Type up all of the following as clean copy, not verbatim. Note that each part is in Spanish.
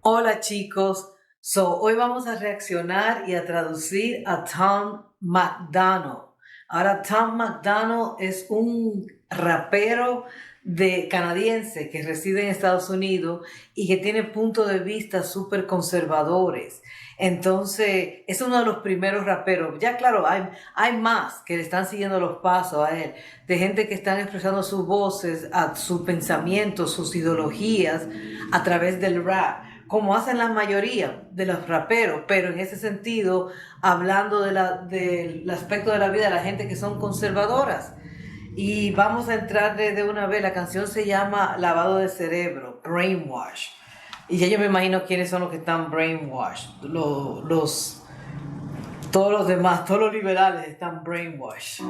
Hola chicos, hoy vamos a reaccionar y a traducir a Tom MacDonald. Ahora Tom MacDonald es un rapero canadiense que reside en Estados Unidos y que tiene puntos de vista súper conservadores. Entonces es uno de los primeros raperos. Ya claro, hay más que le están siguiendo los pasos a él, de gente que están expresando sus voces, sus pensamientos, sus ideologías a través del rap, como hacen la mayoría de los raperos, pero en ese sentido, hablando del aspecto de la vida de la gente que son conservadoras. Y vamos a entrar de una vez, la canción se llama Lavado de Cerebro, Brainwash. Y ya yo me imagino quiénes son los que están brainwash. Todos los demás, todos los liberales están brainwash.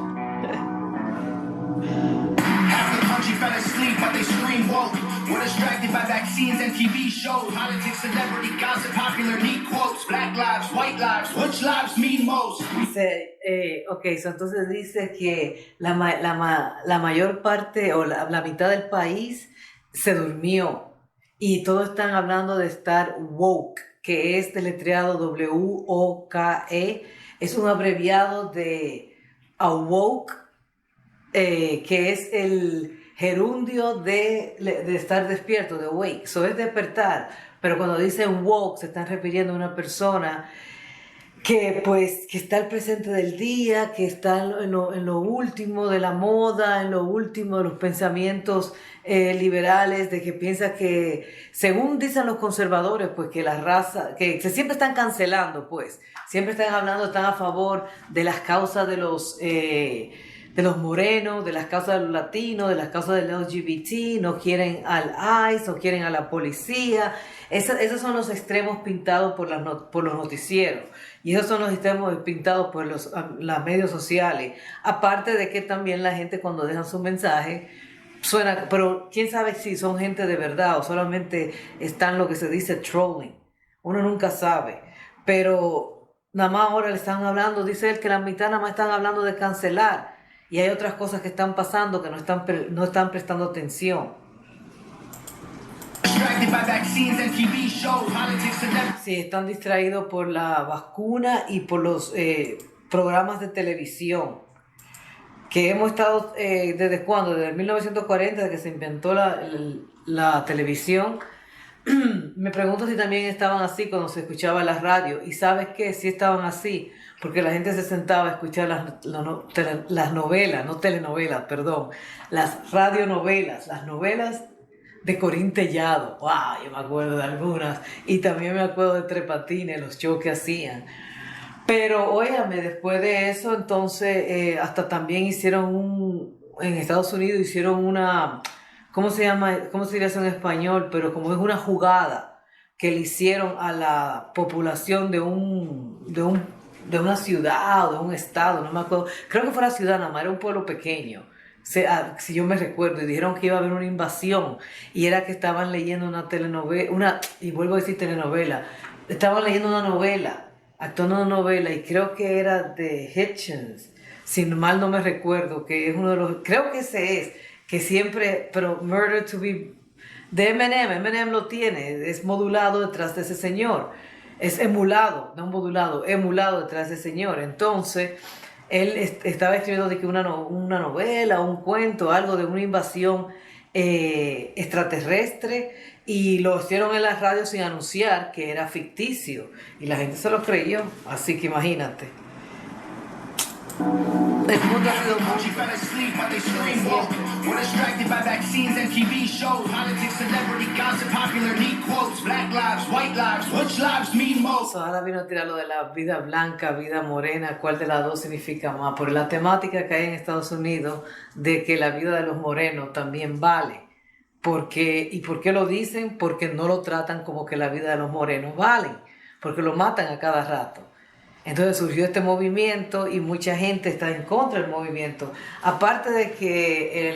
Half the country fell asleep, but they scream woke. We're distracted by vaccines and TV shows. Politics, celebrity gossip, popular neat quotes. Black lives, white lives, which lives mean most? Dice, entonces dice que la mayor parte o la mitad del país se durmió y todos están hablando de estar woke, que es deletreado W-O-K-E, es un abreviado de awoke, que es el gerundio de estar despierto, de awake, eso es despertar, pero cuando dicen woke se están refiriendo a una persona que está al presente del día, que está en lo último de la moda, en lo último de los pensamientos liberales, de que piensa que, según dicen los conservadores, pues que la raza, que se siempre están cancelando, pues, siempre están hablando, están a favor de las causas de los morenos, de las causas de los latinos, de las causas del LGBT, no quieren al ICE, no quieren a la policía. Esos son los extremos pintados por los noticieros. Y esos son los extremos pintados por los medios sociales. Aparte de que también la gente cuando dejan su mensaje suena, pero quién sabe si son gente de verdad o solamente están lo que se dice trolling. Uno nunca sabe. Pero nada más ahora le están hablando, dice él que la mitad nada más están hablando de cancelar. Y hay otras cosas que están pasando que no están prestando atención. Sí, están distraídos por la vacuna y por los programas de televisión. Que hemos estado, ¿desde cuándo? Desde 1940, desde que se inventó la televisión. Me pregunto si también estaban así cuando se escuchaba la radio. Y ¿sabes qué? Sí estaban así, porque la gente se sentaba a escuchar las novelas, no telenovelas, perdón, las radionovelas, las novelas de Corín Tellado. ¡Wow! Yo me acuerdo de algunas. Y también me acuerdo de Tres Patines, los shows que hacían. Pero, óyame, después de eso, entonces, hasta también en Estados Unidos hicieron una, ¿cómo se llama? ¿Cómo se diría eso en español? Pero como es una jugada que le hicieron a la población de una ciudad o de un estado, no me acuerdo, creo que fue la ciudad, nada más, era un pueblo pequeño, si yo me recuerdo, y dijeron que iba a haber una invasión, y era que estaban leyendo una telenovela, y vuelvo a decir telenovela, estaban leyendo una novela, actuando una novela, y creo que era de Hitchens, si mal no me recuerdo, que es uno de los, creo que ese es, que siempre, pero Murder to Be, de Eminem lo tiene, es modulado detrás de ese señor, es emulado, no modulado, emulado detrás de ese señor. Entonces, él estaba escribiendo de que una novela, un cuento, algo de una invasión extraterrestre, y lo hicieron en la radio sin anunciar que era ficticio, y la gente se lo creyó, así que imagínate. El mundo ha sido muy ahora vino a tirar lo de la vida blanca, vida morena, cuál de las dos significa más, por la temática que hay en Estados Unidos de que la vida de los morenos también vale. ¿Y por qué lo dicen? Porque no lo tratan como que la vida de los morenos vale, porque lo matan a cada rato. Entonces surgió este movimiento y mucha gente está en contra del movimiento. Aparte de que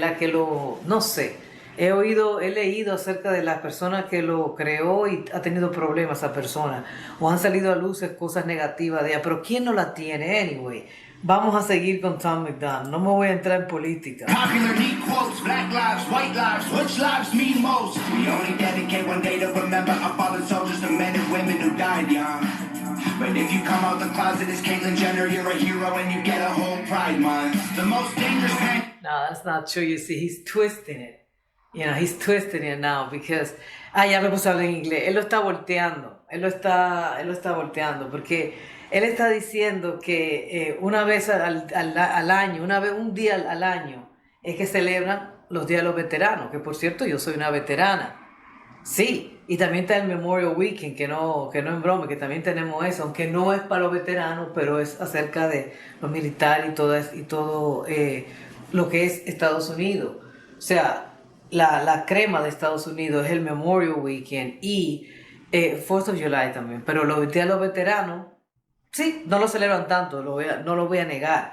no sé, he leído acerca de la persona que lo creó y ha tenido problemas esa persona. O han salido a luces cosas negativas de ella, pero ¿quién no la tiene anyway? Vamos a seguir con Tom MacDonald. No me voy a entrar en política. Popular neat quotes, black lives, white lives, which lives mean most? We only dedicate one day to remember our fallen soldiers and men and women who died young. But if you come out the closet as Caitlyn Jenner, you're a hero and you get a whole Pride Month. The most dangerous man. No, that's not true. You see, he's twisting it. You know, he's twisting it now because... Ah, ya me puse a hablar en inglés. Él lo está volteando. Él lo está volteando porque él está diciendo que una vez al año, un día al año, es que celebran los días de los veteranos. Que por cierto, yo soy una veterana. Sí, y también está el Memorial Weekend, que no es broma, que también tenemos eso, aunque no es para los veteranos, pero es acerca de los militares y todo lo que es Estados Unidos. O sea, la crema de Estados Unidos es el Memorial Weekend y 4th of July también, pero los días de los veteranos, sí, no lo celebran tanto, no lo voy a negar.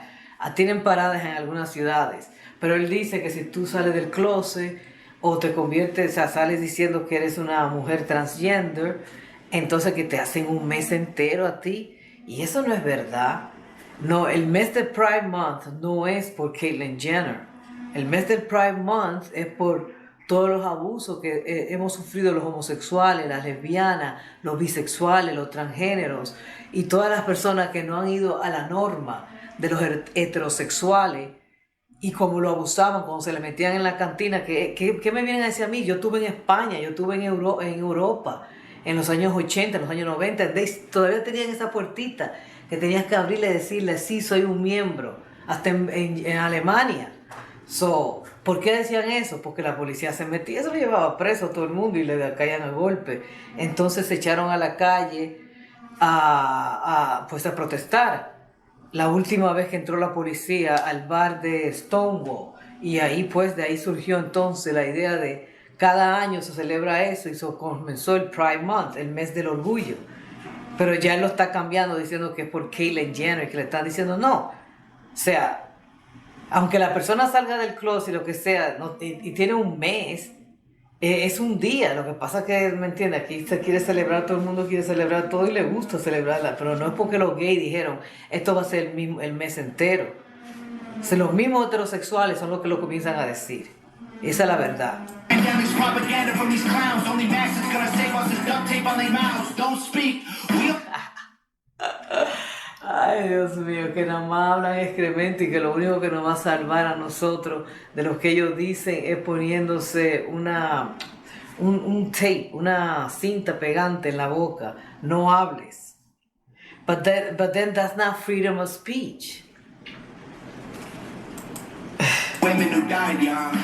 Tienen paradas en algunas ciudades, pero él dice que si tú sales del closet o te conviertes, o sea, sales diciendo que eres una mujer transgender, entonces que te hacen un mes entero a ti, y eso no es verdad. No, el mes de Pride Month no es por Caitlyn Jenner. El mes del Pride Month es por todos los abusos que hemos sufrido los homosexuales, las lesbianas, los bisexuales, los transgéneros y todas las personas que no han ido a la norma de los heterosexuales y como lo abusaban cuando se le metían en la cantina. ¿Qué me vienen a decir a mí? Yo estuve en España, yo estuve en Europa en los años 80, en los años 90, todavía tenían esa puertita que tenías que abrirle y decirle, sí, soy un miembro, hasta en Alemania. ¿Por qué decían eso? Porque la policía se metía, eso lo llevaba preso a todo el mundo y le caían a golpe. Entonces se echaron a la calle a protestar. La última vez que entró la policía al bar de Stonewall, y ahí de ahí surgió entonces la idea de cada año se celebra eso y comenzó el Pride Month, el mes del orgullo. Pero ya él lo está cambiando diciendo que es por Caitlyn Jenner, que le están diciendo no. O sea, aunque la persona salga del closet y lo que sea, y tiene un mes, es un día. Lo que pasa es que, ¿me entiendes? Aquí se quiere celebrar, todo el mundo quiere celebrar todo y le gusta celebrarla, pero no es porque los gays dijeron, esto va a ser el mes entero. O sea, los mismos heterosexuales son los que lo comienzan a decir. Esa es la verdad. Ay, Dios mío, que nada más hablan excremento y que lo único que nos va a salvar a nosotros de lo que ellos dicen es poniéndose un tape, una cinta pegante en la boca. No hables. But then that's not freedom of speech. Women who died young.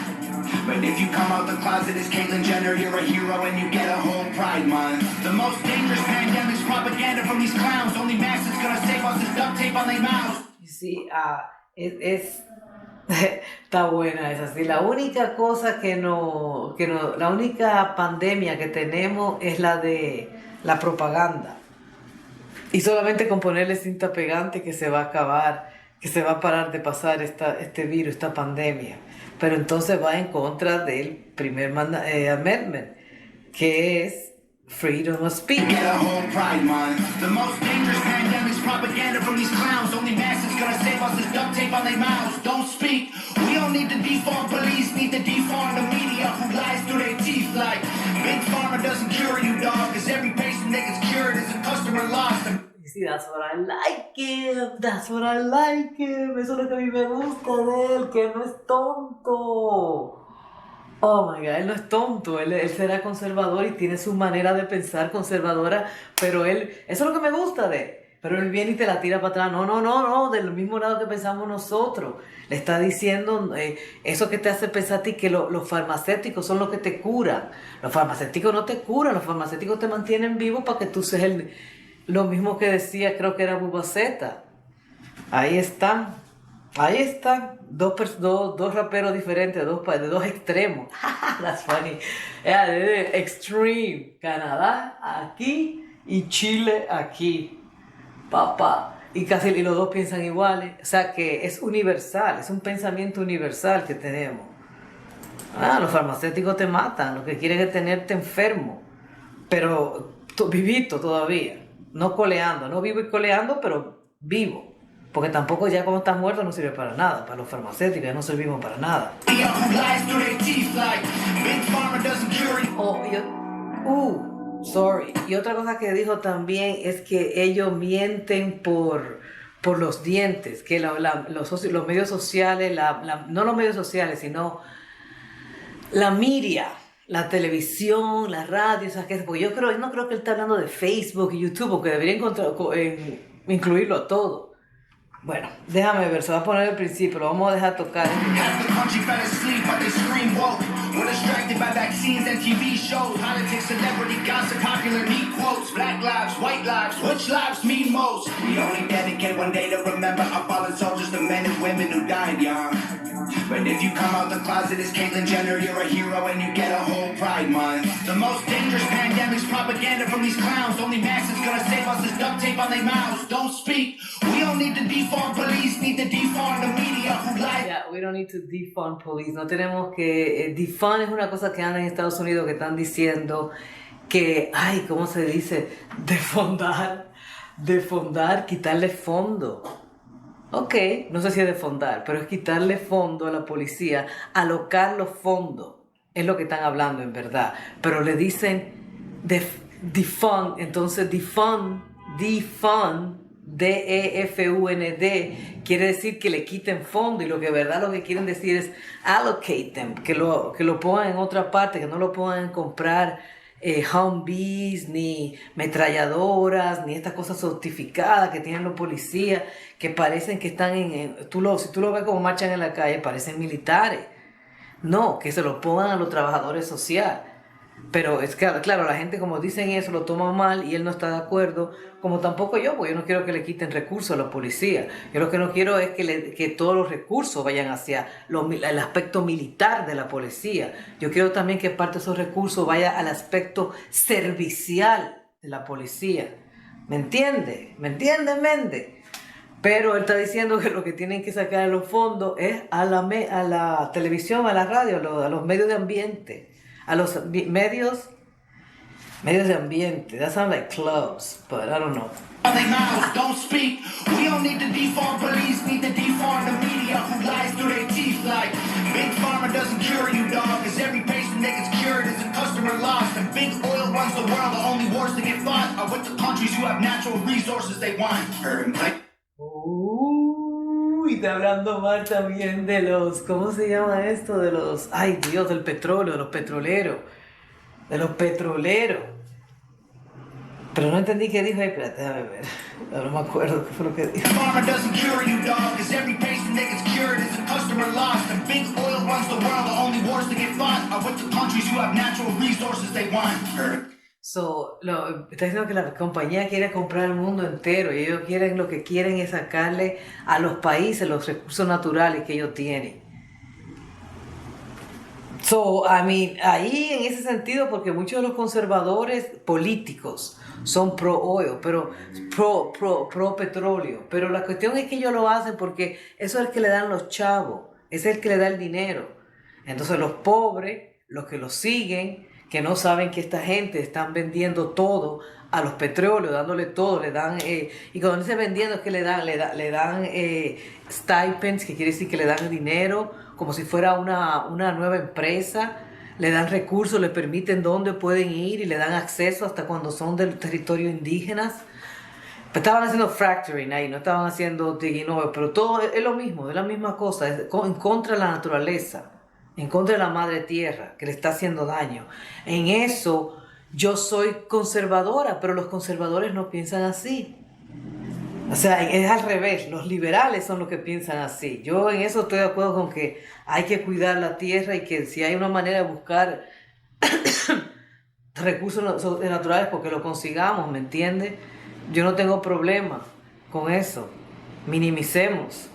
But if you come out the closet as Caitlyn Jenner, you're a hero and you get a whole Pride Month. The most dangerous pandemic's propaganda from these clowns. Only mask that's gonna save us is duct tape on their mouths. You see, está buena esa. Sí, la única cosa la única pandemia que tenemos es la de la propaganda. Y solamente con ponerle cinta pegante que se va a acabar, que se va a parar de pasar este virus, esta pandemia. Pero entonces va en contra del primer amendment, que es freedom of speech. Get a whole Pride Month. The most dangerous pandemic's propaganda from these clowns. Only masks that's gonna save us is duct tape on their mouths. Don't speak. We don't need the defund police, need the defund the media who lies through their teeth like Big Pharma doesn't cure you, dog. Cause every patient that gets cured is a customer lost. You see, that's what I like him. That's what I like him. Eso es lo que a mí me gusta de él, que no es tonto. Oh my God, él no es tonto, él será conservador y tiene su manera de pensar conservadora, pero eso es lo que me gusta de él. Pero él viene y te la tira para atrás. No, del mismo lado que pensamos nosotros. Le está diciendo eso que te hace pensar a ti que los farmacéuticos son los que te curan. Los farmacéuticos no te curan, los farmacéuticos te mantienen vivo para que tú seas lo mismo que decía, creo que era Bubaceta. Ahí están. Dos raperos diferentes, de dos extremos. That's funny. Extreme. Canadá aquí y Chile aquí. Papá. Y los dos piensan iguales. O sea que es universal, es un pensamiento universal que tenemos. Los farmacéuticos te matan, lo que quieren es tenerte enfermo. Pero vivito todavía. No coleando, no vivo y coleando, pero vivo. Porque tampoco ya cuando estás muerto no sirve para nada. Para los farmacéuticos ya no servimos para nada. Sorry. Y otra cosa que dijo también es que ellos mienten por los dientes, que los medios sociales, no los medios sociales, sino la media, la televisión, la radio, esas cosas. Porque yo no creo que él está hablando de Facebook y YouTube, porque debería incluirlo todo. Bueno, déjame ver, se va a poner el principio, lo vamos a dejar tocar. We're distracted by vaccines and TV shows, politics, celebrity gossip, popular neat quotes, black lives, white lives, which lives mean most? We only dedicate one day to remember our fallen soldiers, the men and women who died young. But if you come out the closet as Caitlyn Jenner, you're a hero and you get a whole Pride Month. The most dangerous pandemic's propaganda from these clowns. Only masks gonna save us is duct tape on their mouths. Don't speak. We don't need to defund police, need to defund the media who lie. Yeah, we don't need to defund police. No tenemos que defund es una cosa que anda en Estados Unidos que están diciendo que, ay, ¿cómo se dice? Defondar, quitarle fondo. Ok, no sé si es defondar, pero es quitarle fondo a la policía, alocar los fondos. Es lo que están hablando en verdad. Pero le dicen defund, entonces defund, D-E-F-U-N-D, quiere decir que le quiten fondo, y lo que verdad lo que quieren decir es allocate them, que lo pongan en otra parte, que no lo puedan comprar Humvees, ni metralladoras, ni estas cosas certificadas que tienen los policías, que parecen que están si tú lo ves como marchan en la calle, parecen militares. No, que se lo pongan a los trabajadores sociales. Pero es que, claro, la gente, como dicen eso, lo toma mal y él no está de acuerdo, como tampoco yo, porque yo no quiero que le quiten recursos a la policía. Yo lo que no quiero es que todos los recursos vayan hacia el aspecto militar de la policía. Yo quiero también que parte de esos recursos vaya al aspecto servicial de la policía. ¿Me entiende? ¿Me entiende, Méndez? Pero él está diciendo que lo que tienen que sacar de los fondos es a la televisión, a la radio, a los medios de ambiente. A los medios de ambiente. That sounds like clubs, but I don't know. Don't speak. We don't need to defund police, need to defund the media who lies through their teeth like Big Pharma doesn't cure you, dog, cause every patient that gets cured is a customer lost. And big oil runs the world, the only wars to get fought are with the countries who have natural resources they want. Y está hablando mal también de los, ¿cómo se llama esto? De los, ay Dios, del petróleo, de los petroleros. Pero no entendí qué dijo. Espérate, déjame ver. No me acuerdo qué fue lo que dijo. Está diciendo que la compañía quiere comprar el mundo entero y ellos lo que quieren es sacarle a los países los recursos naturales que ellos tienen. Ahí en ese sentido, porque muchos de los conservadores políticos son pro oil, pero pro petróleo, pero la cuestión es que ellos lo hacen porque eso es el que le dan los chavos, es el que le da el dinero. Entonces los pobres, los que los siguen, que no saben que esta gente están vendiendo todo a los petróleos, dándole todo, le dan, y cuando dice vendiendo es que le dan stipends, que quiere decir que le dan dinero, como si fuera una nueva empresa, le dan recursos, le permiten dónde pueden ir y le dan acceso hasta cuando son del territorio indígenas. Estaban haciendo fracturing ahí, no estaban haciendo digging oil, pero todo es lo mismo, es la misma cosa, es en contra de la naturaleza, en contra de la madre tierra, que le está haciendo daño. En eso yo soy conservadora, pero los conservadores no piensan así. O sea, es al revés, los liberales son los que piensan así. Yo en eso estoy de acuerdo con que hay que cuidar la tierra y que si hay una manera de buscar recursos naturales porque lo consigamos, ¿me entiendes? Yo no tengo problema con eso. Minimicemos.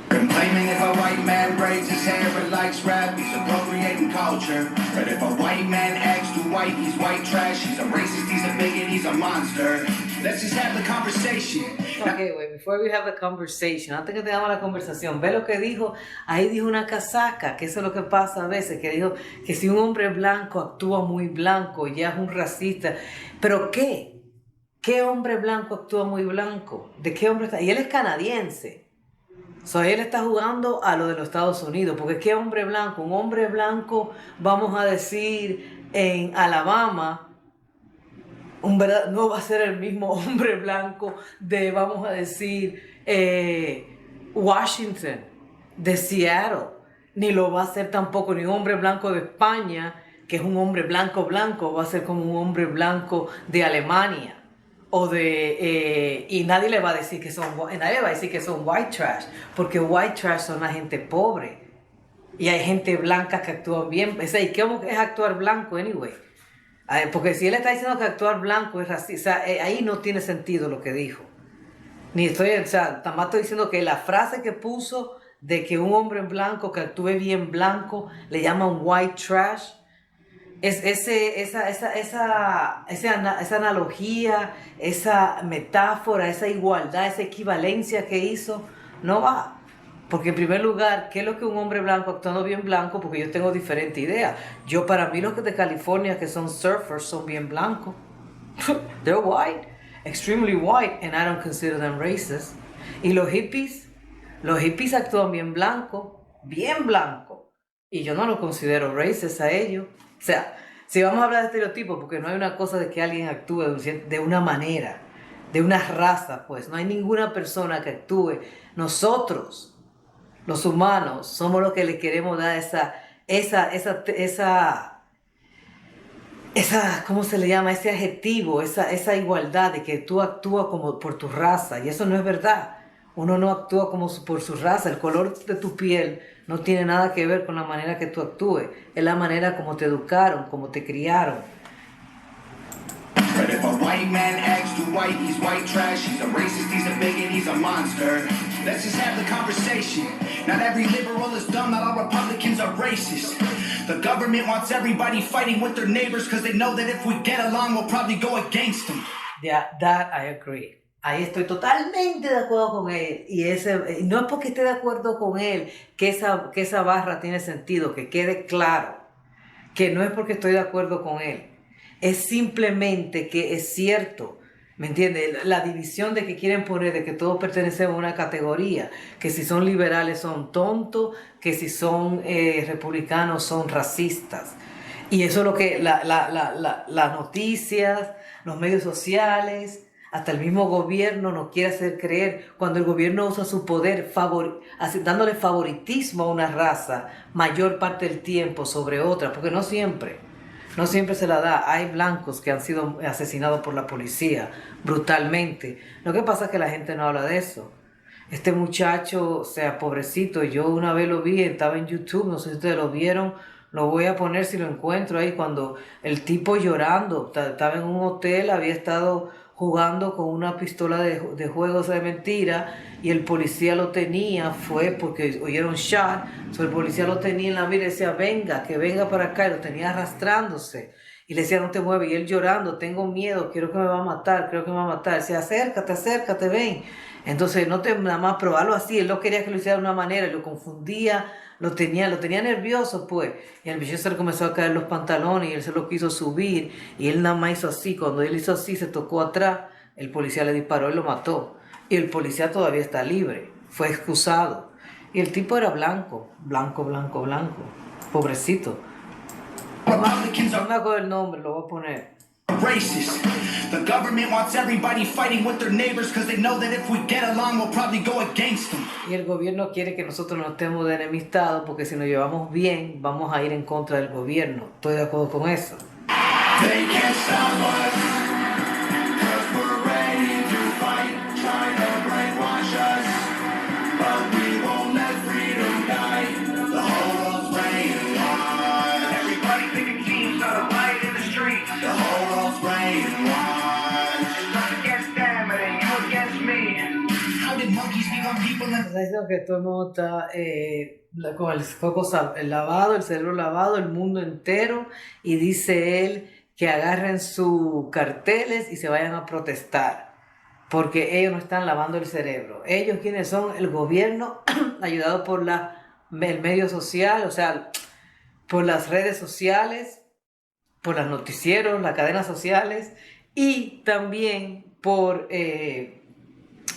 Claiming if a white man braids his hair and likes rap, he's appropriating culture. But if a white man acts too white, he's white trash. He's a racist, he's a bigot, he's a monster. Let's just have the conversation. Okay, wait, before we have the conversation, antes que tengamos la conversación, ve lo que dijo, ahí dijo una casaca, que eso es lo que pasa a veces, que dijo que si un hombre blanco actúa muy blanco, ya es un racista. ¿Pero qué? ¿qué hombre blanco actúa muy blanco? ¿De qué hombre está? Y él es canadiense. Él está jugando a lo de los Estados Unidos, porque ¿qué hombre blanco? Un hombre blanco, vamos a decir, en Alabama, no va a ser el mismo hombre blanco de, vamos a decir, Washington, de Seattle, ni lo va a ser tampoco ni un hombre blanco de España, que es un hombre blanco blanco, va a ser como un hombre blanco de Alemania. Y nadie le va a decir que son white trash, porque white trash son la gente pobre y hay gente blanca que actúa bien. ¿Y cómo es actuar blanco anyway? Porque si él está diciendo que actuar blanco es racista, ahí no tiene sentido lo que dijo. Nada más estoy diciendo que la frase que puso de que un hombre blanco que actúe bien blanco le llaman white trash. Esa analogía, esa metáfora, esa igualdad, esa equivalencia que hizo, no va. Porque en primer lugar, ¿qué es lo que un hombre blanco actuando bien blanco? Porque yo tengo diferente idea. Para mí los que de California que son surfers son bien blancos. They're white, extremely white, and I don't consider them racist. Y los hippies actúan bien blanco. Y yo no los considero racist a ellos. O sea, si vamos a hablar de estereotipos, porque no hay una cosa de que alguien actúe de una manera, de una raza, pues no hay ninguna persona que actúe. Nosotros, los humanos, somos los que le queremos dar ¿cómo se le llama? Ese adjetivo, esa igualdad de que tú actúas como por tu raza, y eso no es verdad. Uno no actúa como por su raza. El color de tu piel no tiene nada que ver con la manera que tú actúes. Es la manera como te educaron, como te criaron. But if a white man acts too white, he's white trash. He's a racist, he's a bigot, he's a monster. Let's just have the conversation. Not every liberal is dumb, not all Republicans are racist. The government wants everybody fighting with their neighbors because they know that if we get along, we'll probably go against them. Yeah, that I agree. Ahí estoy totalmente de acuerdo con él. Y no es porque esté de acuerdo con él que esa barra tiene sentido, que quede claro. Que no es porque estoy de acuerdo con él. Es simplemente que es cierto, ¿me entiendes? La división de que quieren poner, de que todos pertenecemos a una categoría, que si son liberales son tontos, que si son republicanos son racistas. Y eso es lo que las noticias, los medios sociales, hasta el mismo gobierno nos quiere hacer creer. Cuando el gobierno usa su poder dándole favoritismo a una raza mayor parte del tiempo sobre otra, porque no siempre se la da. Hay blancos que han sido asesinados por la policía brutalmente. Lo que pasa es que la gente no habla de eso. Este muchacho, o sea, pobrecito, yo una vez lo vi, estaba en YouTube, no sé si ustedes lo vieron, lo voy a poner si lo encuentro ahí, cuando el tipo llorando, estaba en un hotel, había estado jugando con una pistola de juegos de mentira y el policía lo tenía, fue porque oyeron shot, el policía lo tenía en la mira y decía, venga, que venga para acá, y lo tenía arrastrándose y le decía, no te mueves, y él llorando, tengo miedo, creo que me va a matar, decía, acércate, ven. Entonces nada más probarlo así, él no quería que lo hiciera de una manera, lo confundía, lo tenía nervioso pues, y al bicho se le comenzó a caer los pantalones y él se lo quiso subir y él nada más hizo así, cuando él hizo así se tocó atrás, el policía le disparó y lo mató, y el policía todavía está libre, fue excusado, y el tipo era blanco, pobrecito, no me acuerdo el nombre, lo voy a poner. Racist. The government wants everybody fighting with their neighbors because they know that if we get along, we'll probably go against them. Y el gobierno quiere que nosotros no estemos de enemistado porque si nos llevamos bien, vamos a ir en contra del gobierno. Estoy de acuerdo con eso. They can't stop us because we're ready to fight, trying to brainwash us, but we won't let freedom die. The whole world's brainwashed. Everybody picking teams out of light in the streets. The whole world's brainwashed. It's not against them, it ain't you against me. How did monkeys become people in... Está diciendo que todo el mundo está con el coco lavado, el cerebro lavado, el mundo entero, y dice él que agarren sus carteles y se vayan a protestar, porque ellos no están lavando el cerebro. Ellos, ¿quiénes son? El gobierno, ayudado por el medio social, o sea, por las redes sociales, por los noticieros, las cadenas sociales, y también por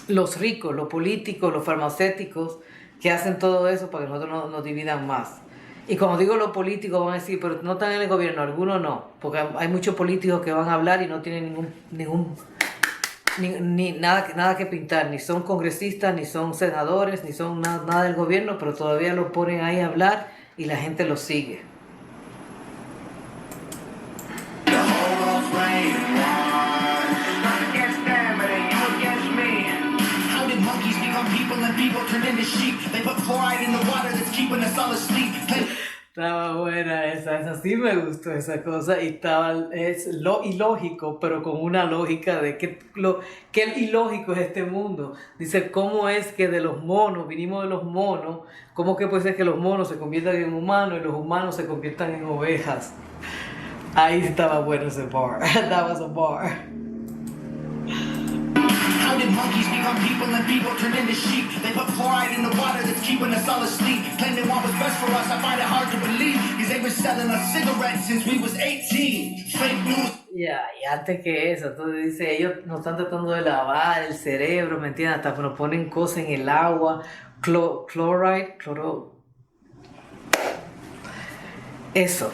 los ricos, los políticos, los farmacéuticos que hacen todo eso para que nosotros nos dividan más. Y cuando digo los políticos van a decir, pero no están en el gobierno, algunos no, porque hay muchos políticos que van a hablar y no tienen nada que pintar, ni son congresistas, ni son senadores, ni son nada del gobierno, pero todavía lo ponen ahí a hablar y la gente lo sigue. Estaba buena esa sí me gustó esa cosa y es ilógico, pero con una lógica de qué ilógico es este mundo. Dice, ¿cómo es que de los monos, vinimos de los monos, cómo que puede ser que los monos se conviertan en humanos y los humanos se conviertan en ovejas? Ahí estaba bueno ese bar. That was a bar. How did monkeys become people and people turn into sheep? They put fluoride in the water that's keeping us all asleep. Claim they want what's best for us, I find it hard to believe. Cause they've been selling us cigarettes since we was 18. Fake news. Ya, y antes que eso, entonces dice, ellos nos están tratando de lavar el cerebro, ¿me entiendes? Hasta que nos ponen cosas en el agua, chloride, eso.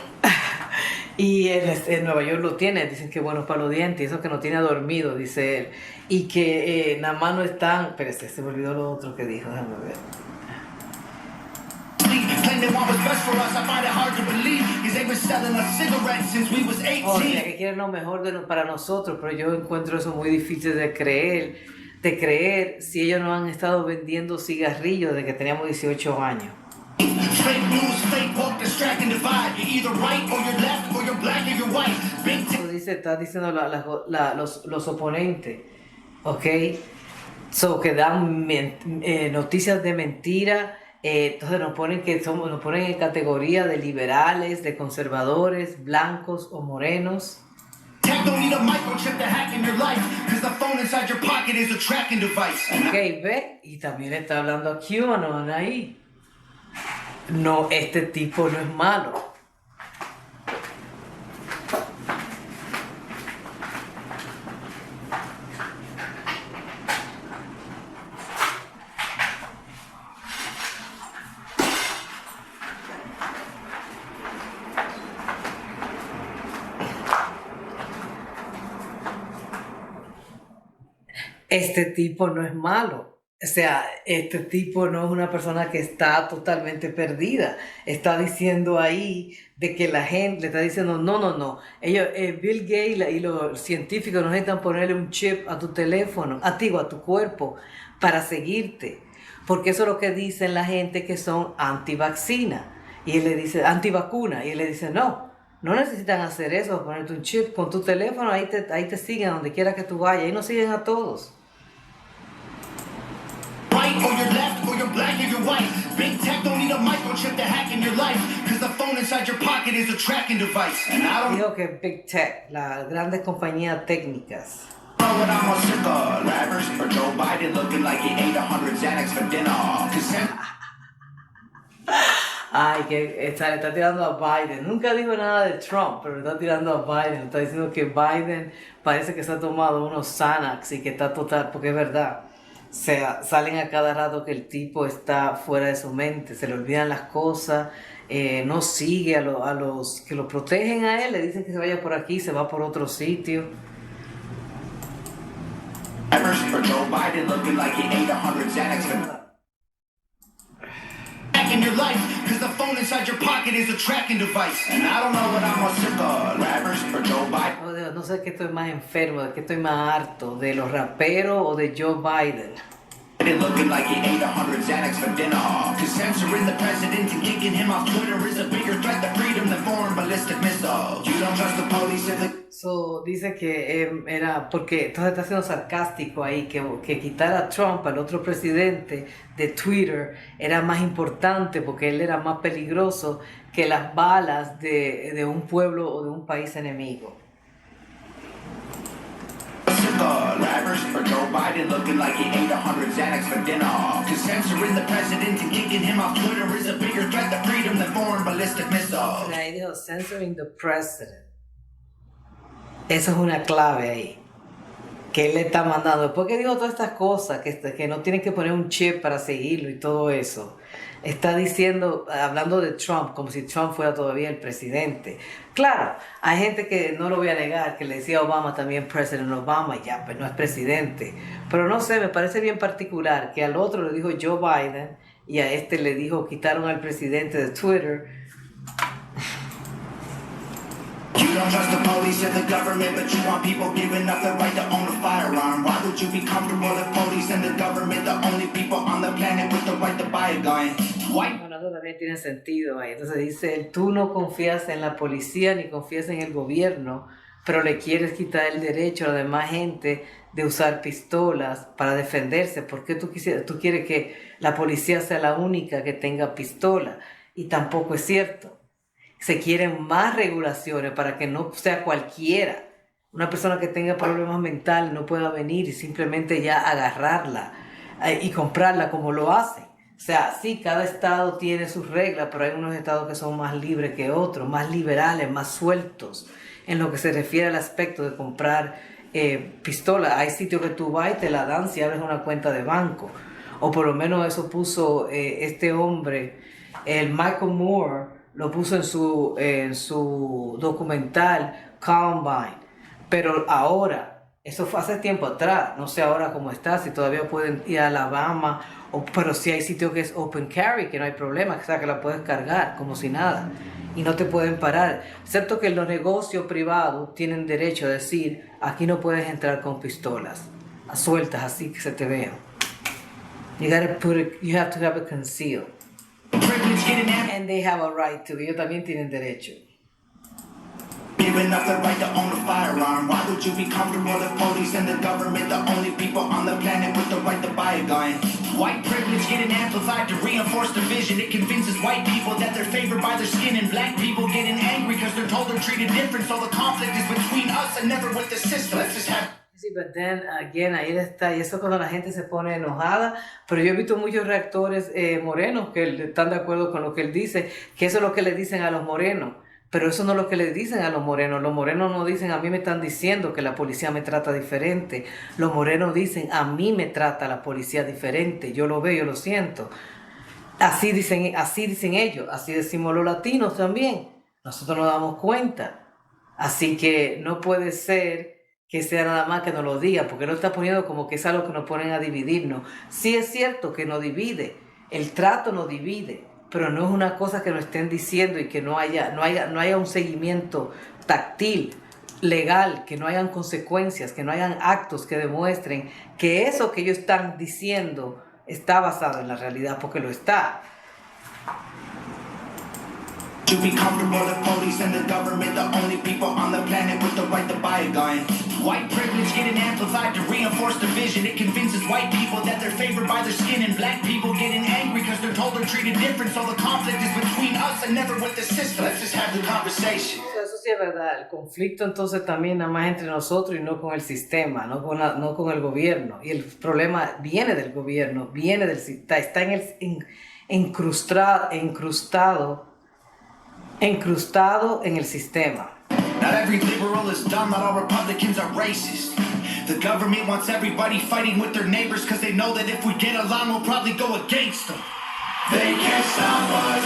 Y en Nueva York lo tiene, dicen que es bueno para los dientes, eso que no tiene dormido, dice él. Y que nada más no están... Espérate, se me olvidó lo otro que dijo, déjame ver. O sea, que quieren lo mejor para nosotros, pero yo encuentro eso muy difícil de creer si ellos no han estado vendiendo cigarrillos desde que teníamos 18 años. Fake news, fake woke, distract and divide. You're either right or you're left or you're black or you're white. Está diciendo los oponentes, ¿ok? Que dan noticias de mentira. Entonces nos ponen en categoría de liberales, de conservadores, blancos o morenos. Ok, ve, y también está hablando a QAnon ahí. No, este tipo no es malo. Este tipo no es malo. O sea, este tipo no es una persona que está totalmente perdida. Está diciendo ahí de que la gente le está diciendo, no. Ellos, Bill Gates y los científicos necesitan ponerle un chip a tu teléfono, a tu cuerpo, para seguirte. Porque eso es lo que dicen la gente que son anti-vaccina. Y él le dice, anti-vacuna. Y él le dice, no necesitan hacer eso, ponerte un chip con tu teléfono, ahí te siguen donde quiera que tú vayas. Ahí nos siguen a todos. Or you're left, or you're black, or you're white. Big tech don't need a microchip to hack in your life, because the phone inside your pocket is a tracking device. And I don't digo que Big Tech, las grandes compañías técnicas. Know what I'm more sick of, rappers or Joe Biden looking like he ate 100 Xanax for dinner. Ay, que le está tirando a Biden. Nunca dijo nada de Trump, pero le está tirando a Biden. Está diciendo que Biden parece que se ha tomado unos Xanax y que está total, porque es verdad. O sea, salen a cada rato que el tipo está fuera de su mente, se le olvidan las cosas, no sigue a los que lo protegen a él, le dicen que se vaya por aquí, se va por otro sitio. In your life, because the phone inside your pocket is a tracking device. And I don't know what I'm more sick of, rappers or Joe Biden. Oh, Dios, no sé qué estoy más enfermo, de qué estoy más harto, de los raperos o de Joe Biden. Looking like he ate 100 Xanax for dinner. Cause censoring the president and kicking him off Twitter is a bigger threat to freedom than foreign ballistic missiles. You don't trust the police in the... So, dice que era porque entonces está siendo sarcástico ahí que quitar a Trump, al otro presidente de Twitter, era más importante porque él era más peligroso que las balas de un pueblo o de un país enemigo. Rappers or Joe Biden looking like he ate 100 Xanax for dinner. Cause censoring the president and kicking him off Twitter is a bigger threat to freedom than foreign ballistic missiles. Ahí dijo censoring the president. Eso es una clave ahí. que él le está mandando. Después que dijo todas estas cosas, que no tienen que poner un chip para seguirlo y todo eso, está diciendo, hablando de Trump, como si Trump fuera todavía el presidente. Claro, hay gente que no lo voy a negar, que le decía a Obama también, President Obama, y ya, pues no es presidente. Pero no sé, me parece bien particular que al otro le dijo Joe Biden y a este le dijo, quitaron al presidente de Twitter. You don't trust the police and the government, but you want people giving up the right to own a firearm. Why would you be comfortable if police and the government, the only people on the planet with the right to buy a gun? Bueno, eso también tiene sentido ahí. Entonces dice él, tú no confías en la policía ni confías en el gobierno, pero le quieres quitar el derecho a la demás gente de usar pistolas para defenderse. ¿Por qué tú quieres que la policía sea la única que tenga pistola? Y tampoco es cierto. Se quieren más regulaciones para que no sea cualquiera, una persona que tenga problemas mentales no pueda venir y simplemente ya agarrarla y comprarla como lo hacen. O sea, sí, cada estado tiene sus reglas, pero hay unos estados que son más libres que otros, más liberales, más sueltos en lo que se refiere al aspecto de comprar pistolas. Hay sitios que tú vas y te la dan si abres una cuenta de banco, o por lo menos eso puso este hombre, el Michael Moore, lo puso en su documental Columbine. Pero ahora, eso fue hace tiempo atrás, no sé ahora cómo está, si todavía pueden ir a Alabama, pero sí hay sitio que es open carry, que no hay problema, o sea, que la puedes cargar como si nada y no te pueden parar, excepto que los negocios privados tienen derecho a decir, aquí no puedes entrar con pistolas sueltas así que se te vean. You have to have it concealed. And they have a right to. Ellos también tienen derecho. Giving up the right to own a firearm. Why would you be comfortable if police and the government, the only people on the planet with the right to buy a gun? White privilege getting amplified to reinforce division. It convinces white people that they're favored by their skin, and black people getting angry because they're told they're treated different. So the conflict is between us and never with the system. Let's just have. Sí, but then again, ahí está, y eso es cuando la gente se pone enojada, pero yo he visto muchos reactores morenos que están de acuerdo con lo que él dice, que eso es lo que le dicen a los morenos, pero eso no es lo que le dicen a los morenos no dicen, a mí me están diciendo que la policía me trata diferente, los morenos dicen, a mí me trata la policía diferente, yo lo veo, yo lo siento, así dicen ellos, así decimos los latinos también, nosotros nos damos cuenta, así que no puede ser que sea nada más que nos lo diga, porque él lo está poniendo como que es algo que nos ponen a dividirnos. Sí es cierto que nos divide, el trato nos divide, pero no es una cosa que nos estén diciendo y que no haya un seguimiento táctil, legal, que no hayan consecuencias, que no hayan actos que demuestren que eso que ellos están diciendo está basado en la realidad, porque lo está. To be comfortable, the police and the government, the only people on the planet with the right to buy a gun. White privilege getting amplified to reinforce division. It convinces white people that they're favored by their skin, and black people getting angry because they're told they're treated different. So the conflict is between us and never with the system. Let's just have the conversation. Eso sí es verdad. El conflicto entonces también nada más entre nosotros y no con el sistema, no con el gobierno. Y el problema viene del gobierno, viene del sistema, está incrustado en el sistema. Not every liberal is dumb, not all Republicans are racist. The government wants everybody fighting with their neighbors because they know that if we get along, we'll probably go against them. They can't stop us,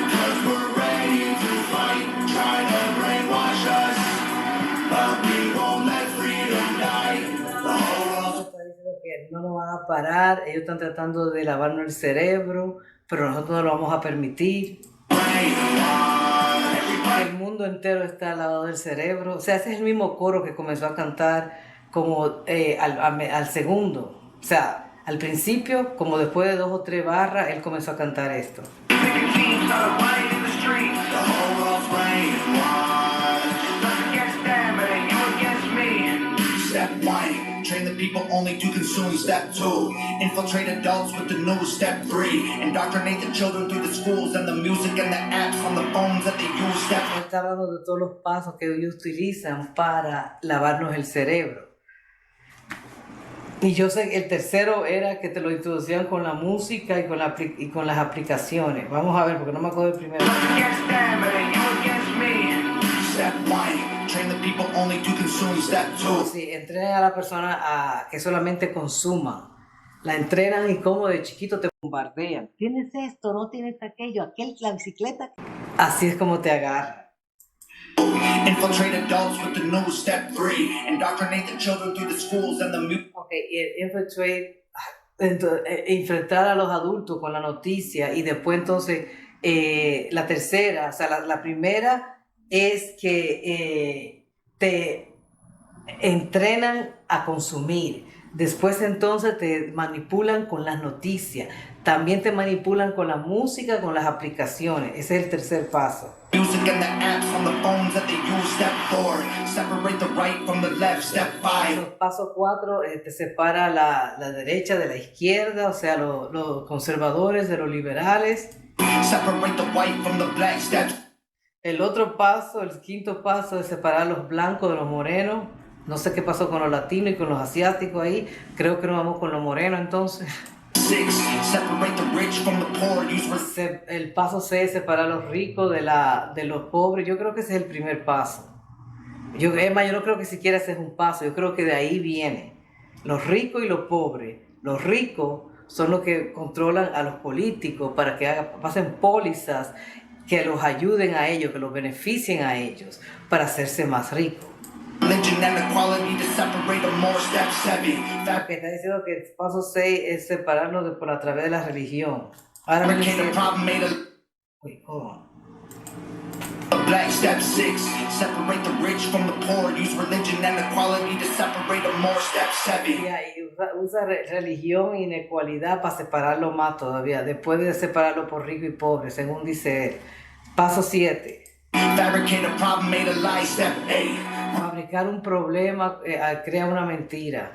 because we're ready to fight, trying to brainwash us, but we won't let freedom die. The whole world's Está diciendo que no nos van a parar, ellos están tratando de lavarnos el cerebro, pero nosotros no lo vamos a permitir. El mundo entero está al lado del cerebro. O sea, ese es el mismo coro que comenzó a cantar como al segundo. O sea, al principio, como después de 2 o 3 barras, él comenzó a cantar esto. Train the people only to consume. Step 2, infiltrate adults with the news. Step 3, indoctrinate the children through the schools and the music and the apps on the phones that they use. Step Está hablando de todos los pasos que ellos utilizan para lavarnos el cerebro. Y yo sé, el tercero era que te lo introducían con la música y con las aplicaciones. Vamos a ver, porque no me acuerdo del primero. Step 1, train the people only to consume. Step 2. Sí, entrenan a la persona a que solamente consuma. La entrenan y como de chiquito te bombardean. Tienes esto, no tienes aquello, la bicicleta. Así es como te agarran. Infiltrate adults with the news. Step 3. Indoctrinate the children through the schools and the music. Ok, infiltrate, enfrentar a los adultos con la noticia y después entonces la tercera, o sea, la primera es que te entrenan a consumir. Después entonces te manipulan con las noticias. También te manipulan con la música, con las aplicaciones. Ese es el tercer paso. Music and the apps on the phones that they use. Step 4. Separate the right from the left. Step 5. Paso 4, te separa la derecha de la izquierda, o sea, los conservadores de los liberales. Separate the white from the black. Step. El otro paso, el quinto paso, es separar los blancos de los morenos. No sé qué pasó con los latinos y con los asiáticos ahí. Creo que nos vamos con los morenos entonces. 6. Separate the rich from the poor. El paso 6 es separar a los ricos de los pobres. Yo creo que ese es el primer paso. Yo no creo que siquiera ese es un paso. Yo creo que de ahí viene. Los ricos y los pobres. Los ricos son los que controlan a los políticos para que pasen pólizas que los ayuden a ellos, que los beneficien a ellos para hacerse más ricos. Religion and equality to separate them more. Step 7. Que está diciendo que el paso 6 es separarnos por a través de la religión. Ahora me Fabricate a problem made a Wait, hold on. black. Step 6. Separate the rich from the poor. Use religion and equality to separate them more. Step 7. Y usa religión y inequalidad para separarlo más todavía, después de separarlo por rico y pobre, según dice él. Paso 7. Fabricate a problem made a lie. Step 8. Fabricar un problema, crea una mentira.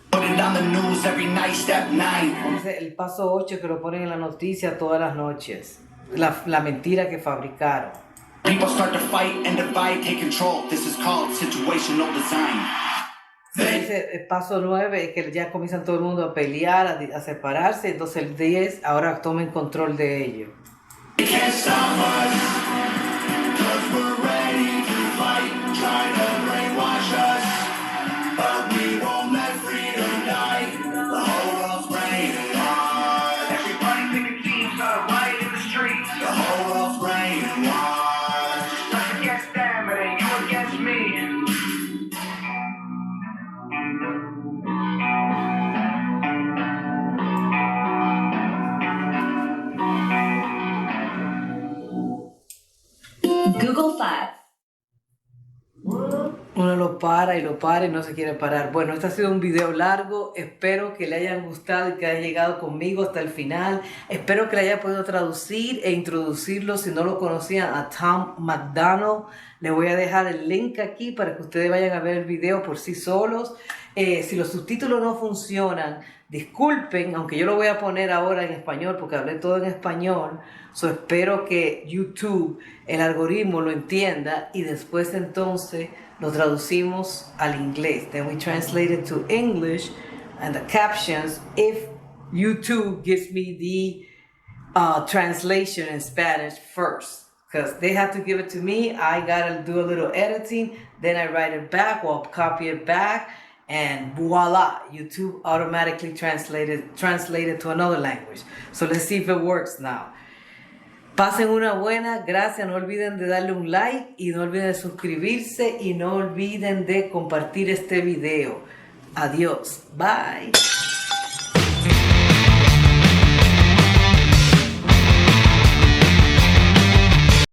Put it on the news every night. Step 9. Entonces, el paso 8 que lo ponen en la noticia todas las noches. La mentira que fabricaron. People start to fight and divide, take control. This is called situational design. Entonces, el paso 9 es que ya comienzan todo el mundo a pelear, a separarse. Entonces el 10, ahora tomen control de ello. They can't stop us, 'cause we're ready to fight, trying to brainwash us. But we won't let freedom die. The whole world's brainwashed. Everybody pick a team, start a riot in the streets. The whole world's brainwashed. Us against them, it ain't you against me. Google Five. Uno lo para y no se quiere parar. Bueno, este ha sido un video largo. Espero que le hayan gustado y que haya llegado conmigo hasta el final. Espero que le haya podido traducir e introducirlo. Si no lo conocían, a Tom MacDonald. Les voy a dejar el link aquí para que ustedes vayan a ver el video por sí solos. Si los subtítulos no funcionan, disculpen, aunque yo lo voy a poner ahora en español porque hablé todo en español. Espero que YouTube, el algoritmo, lo entienda y después entonces lo traducimos al inglés. Then we translate it to English and the captions if YouTube gives me the translation in Spanish first. Because they have to give it to me. I gotta do a little editing. Then I write it back or copy it back. And voila, YouTube automatically translated to another language. So let's see if it works now. Pasen una buena, gracias, no olviden de darle un like y no olviden de suscribirse y no olviden de compartir este video. Adiós, bye.